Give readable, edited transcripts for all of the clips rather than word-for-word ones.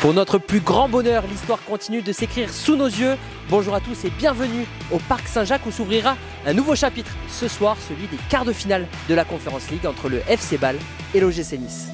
Pour notre plus grand bonheur, l'histoire continue de s'écrire sous nos yeux. Bonjour à tous et bienvenue au Parc Saint-Jacques où s'ouvrira un nouveau chapitre. Ce soir, celui des quarts de finale de la Conference League entre le FC Bâle et l'OGC Nice.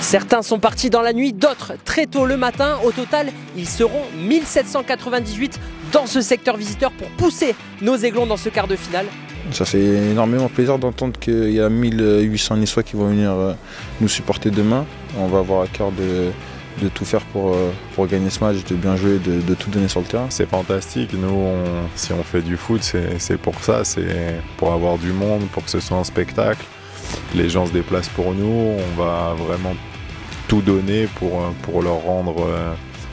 Certains sont partis dans la nuit, d'autres très tôt le matin. Au total, ils seront 1798 dans ce secteur visiteur pour pousser nos aiglons dans ce quart de finale. Ça fait énormément plaisir d'entendre qu'il y a 1800 Niçois qui vont venir nous supporter demain. On va avoir à cœur de tout faire pour gagner ce match, de bien jouer, de tout donner sur le terrain. C'est fantastique, nous si on fait du foot c'est pour ça, c'est pour avoir du monde, pour que ce soit un spectacle. Les gens se déplacent pour nous, on va vraiment tout donner pour leur rendre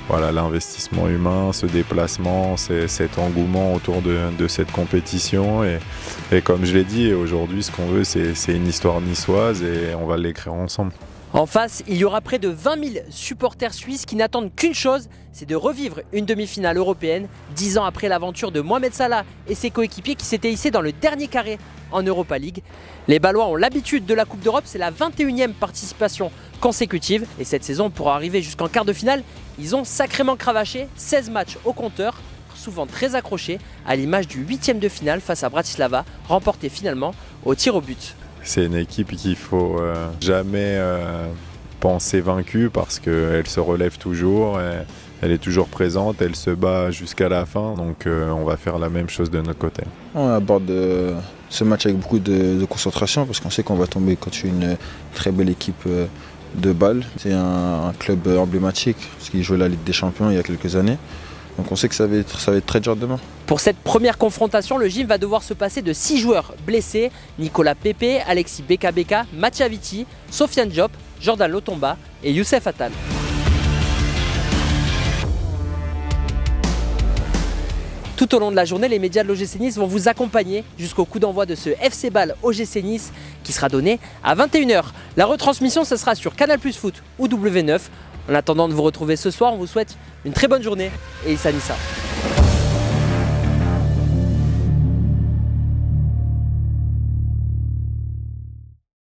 voilà, l'investissement humain, ce déplacement, cet engouement autour de cette compétition. Et comme je l'ai dit, aujourd'hui ce qu'on veut c'est une histoire niçoise et on va l'écrire ensemble. En face, il y aura près de 20 000 supporters suisses qui n'attendent qu'une chose, c'est de revivre une demi-finale européenne, 10 ans après l'aventure de Mohamed Salah et ses coéquipiers qui s'étaient hissés dans le dernier carré en Europa League. Les Bâlois ont l'habitude de la Coupe d'Europe, c'est la 21e participation consécutive et cette saison, pour arriver jusqu'en quart de finale, ils ont sacrément cravaché, 16 matchs au compteur, souvent très accrochés, à l'image du 8e de finale face à Bratislava, remporté finalement au tir au but. C'est une équipe qu'il ne faut jamais penser vaincue parce qu'elle se relève toujours, elle est toujours présente, elle se bat jusqu'à la fin, donc on va faire la même chose de notre côté. On aborde ce match avec beaucoup de concentration parce qu'on sait qu'on va tomber contre une très belle équipe de Bâle. C'est un club emblématique parce qu'il jouait la Ligue des Champions il y a quelques années. Donc on sait que ça va être très dur demain. Pour cette première confrontation, le gym va devoir se passer de 6 joueurs blessés. Nicolas Pepe, Alexis Beka, Mathieu Aviti, Sofiane Diop, Jordan Lotomba et Youssef Attal. Tout au long de la journée, les médias de l'OGC Nice vont vous accompagner jusqu'au coup d'envoi de ce FC Bâle OGC Nice qui sera donné à 21 h. La retransmission, ce sera sur Canal+ Foot ou W9. En attendant de vous retrouver ce soir, on vous souhaite une très bonne journée et Issa Nissa.